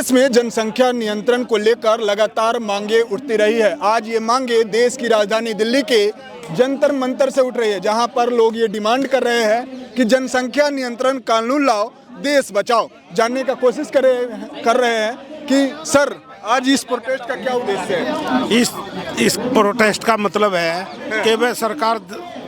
देश में जनसंख्या नियंत्रण को लेकर लगातार मांगे उठती रही है। आज ये मांगे देश की राजधानी दिल्ली के जंतर मंतर से उठ रही है, जहां पर लोग ये डिमांड कर रहे हैं कि जनसंख्या नियंत्रण कानून लाओ, देश बचाओ। जानने का कोशिश कर रहे हैं कि सर आज इस प्रोटेस्ट का क्या उद्देश्य है? इस प्रोटेस्ट का मतलब है कि वह सरकार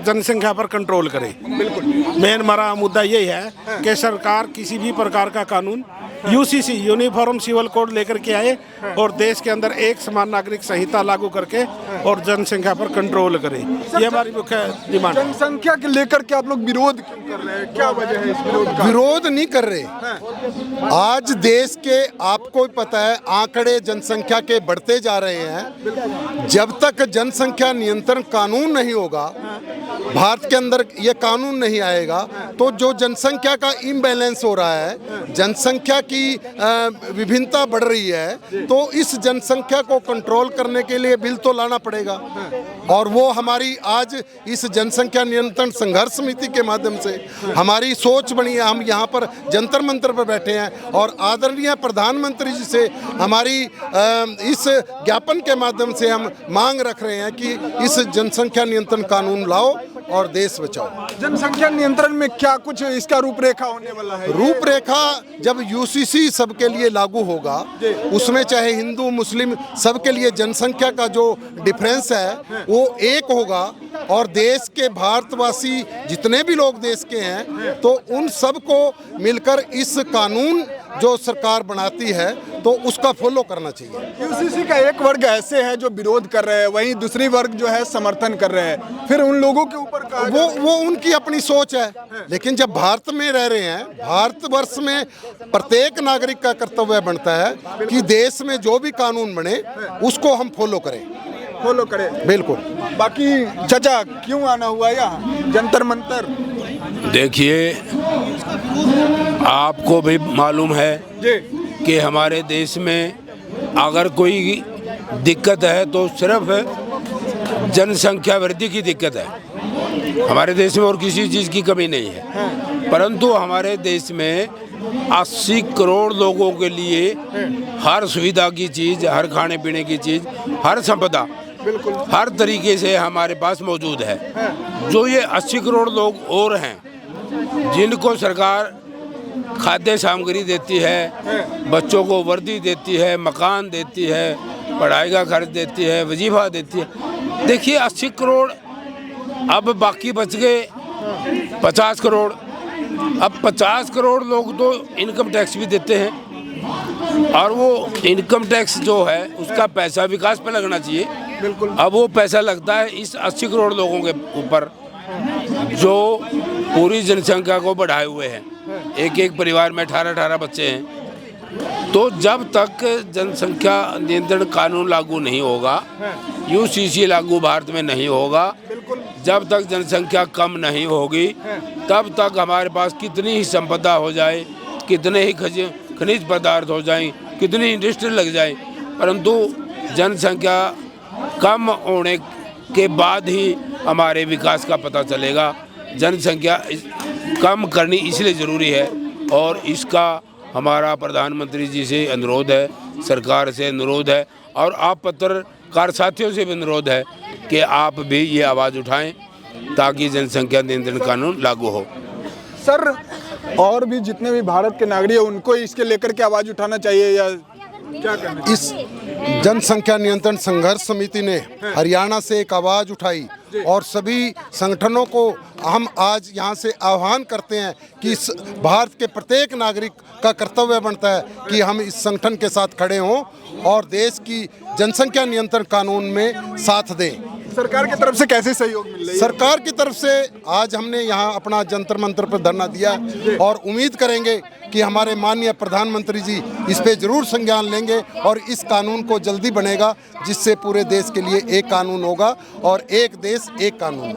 जनसंख्या पर कंट्रोल करे। बिल्कुल, मेन हमारा मुद्दा यही है कि सरकार किसी भी प्रकार का कानून यूसीसी यूनिफॉर्म सिविल कोड लेकर के आए और देश के अंदर एक समान नागरिक संहिता लागू करके और जनसंख्या पर कंट्रोल करे। ये हमारी मुख्य डिमांड है। जनसंख्या के लेकर के आप लोग विरोध क्यों कर रहे हैं? क्या वजह है इस विरोध का? विरोध नहीं कर रहे। आज देश के आपको पता है आंकड़े जनसंख्या के बढ़ते जा रहे हैं। जब तक जनसंख्या नियंत्रण कानून नहीं होगा, भारत के अंदर ये कानून नहीं आएगा, तो जो जनसंख्या का इम्बैलेंस हो रहा है, जनसंख्या की विभिन्नता बढ़ रही है, तो इस जनसंख्या को कंट्रोल करने के लिए बिल तो लाना पड़ेगा। और वो हमारी आज इस जनसंख्या नियंत्रण संघर्ष समिति के माध्यम से हमारी सोच बनी है। हम यहाँ पर जंतर मंतर पर बैठे हैं और आदरणीय प्रधानमंत्री जी से हमारी इस ज्ञापन के माध्यम से हम मांग रख रहे हैं कि इस जनसंख्या नियंत्रण कानून लाओ और देश बचाओ। जनसंख्या नियंत्रण में क्या कुछ इसका रूपरेखा होने वाला है? रूपरेखा जब यूसीसी सबके लिए लागू होगा, उसमें चाहे हिंदू मुस्लिम सबके लिए जनसंख्या का जो डिफरेंस है वो एक होगा और देश के भारतवासी जितने भी लोग देश के हैं तो उन सबको मिलकर इस कानून जो सरकार बनाती है तो उसका फॉलो करना चाहिए। यूसीसी का एक वर्ग ऐसे है जो विरोध कर रहे हैं, वहीं दूसरी वर्ग जो है समर्थन कर रहे हैं। फिर उन लोगों के ऊपर वो उनकी अपनी सोच है। लेकिन जब भारत में रह रहे हैं, भारतवर्ष में प्रत्येक नागरिक का कर्तव्य बनता है कि देश में जो भी कानून बने उसको हम फॉलो करें। बिल्कुल। बाकी चाचा क्यों आना हुआ यहाँ जंतर मंतर? देखिए, आपको भी मालूम है कि हमारे देश में अगर कोई दिक्कत है तो सिर्फ जनसंख्या वृद्धि की दिक्कत है। हमारे देश में और किसी चीज़ की कमी नहीं है, परंतु हमारे देश में 80 करोड़ लोगों के लिए हर सुविधा की चीज़, हर खाने पीने की चीज़, हर संपदा हर तरीके से हमारे पास मौजूद है। जो ये 80 करोड़ लोग और हैं जिनको सरकार खाद्य सामग्री देती है, बच्चों को वर्दी देती है, मकान देती है, पढ़ाई का खर्च देती है, वजीफा देती है। देखिए 80 करोड़, अब बाकी बच गए 50 करोड़। अब 50 करोड़ लोग तो इनकम टैक्स भी देते हैं और वो इनकम टैक्स जो है उसका पैसा विकास पे लगना चाहिए। अब वो पैसा लगता है इस 80 करोड़ लोगों के ऊपर जो पूरी जनसंख्या को बढ़ाए हुए हैं। एक परिवार में 18 बच्चे हैं। तो जब तक जनसंख्या नियंत्रण कानून लागू नहीं होगा, यूसीसी लागू भारत में नहीं होगा, जब तक जनसंख्या कम नहीं होगी, तब तक हमारे पास कितनी ही संपदा हो जाए, कितने ही खनिज पदार्थ हो जाएं, कितनी इंडस्ट्री लग जाए, परंतु जनसंख्या कम होने के बाद ही हमारे विकास का पता चलेगा। जनसंख्या कम करनी इसलिए ज़रूरी है और इसका हमारा प्रधानमंत्री जी से अनुरोध है, सरकार से अनुरोध है और आप पत्रकार साथियों से भी अनुरोध है कि आप भी ये आवाज़ उठाएं ताकि जनसंख्या नियंत्रण कानून लागू हो। सर, और भी जितने भी भारत के नागरिक हैं उनको इसके लेकर के आवाज़ उठाना चाहिए या क्या करना चाहिए? इस जनसंख्या नियंत्रण संघर्ष समिति ने हरियाणा से एक आवाज़ उठाई और सभी संगठनों को हम आज यहाँ से आह्वान करते हैं कि इस भारत के प्रत्येक नागरिक का कर्तव्य बनता है कि हम इस संगठन के साथ खड़े हों और देश की जनसंख्या नियंत्रण कानून में साथ दें। सरकार की तरफ से कैसे सहयोग मिल रही है? सरकार की तरफ से आज हमने यहाँ अपना जंतर मंतर पर धरना दिया और उम्मीद करेंगे कि हमारे माननीय प्रधानमंत्री जी इस पे जरूर संज्ञान लेंगे और इस कानून को जल्दी बनेगा, जिससे पूरे देश के लिए एक कानून होगा और एक देश एक कानून।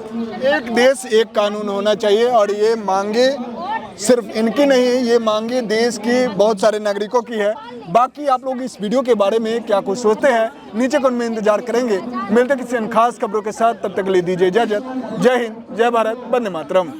एक देश एक कानून होना चाहिए और ये मांगे सिर्फ इनकी नहीं है, ये मांगे देश के बहुत सारे नागरिकों की है। बाकी आप लोग इस वीडियो के बारे में क्या कुछ सोचते हैं नीचे कमेंट में इंतजार करेंगे। मिलते किसी खास खबरों के साथ, तब तक ले दीजिए इजाजत। जय हिंद, जय भारत, वंदे मातरम।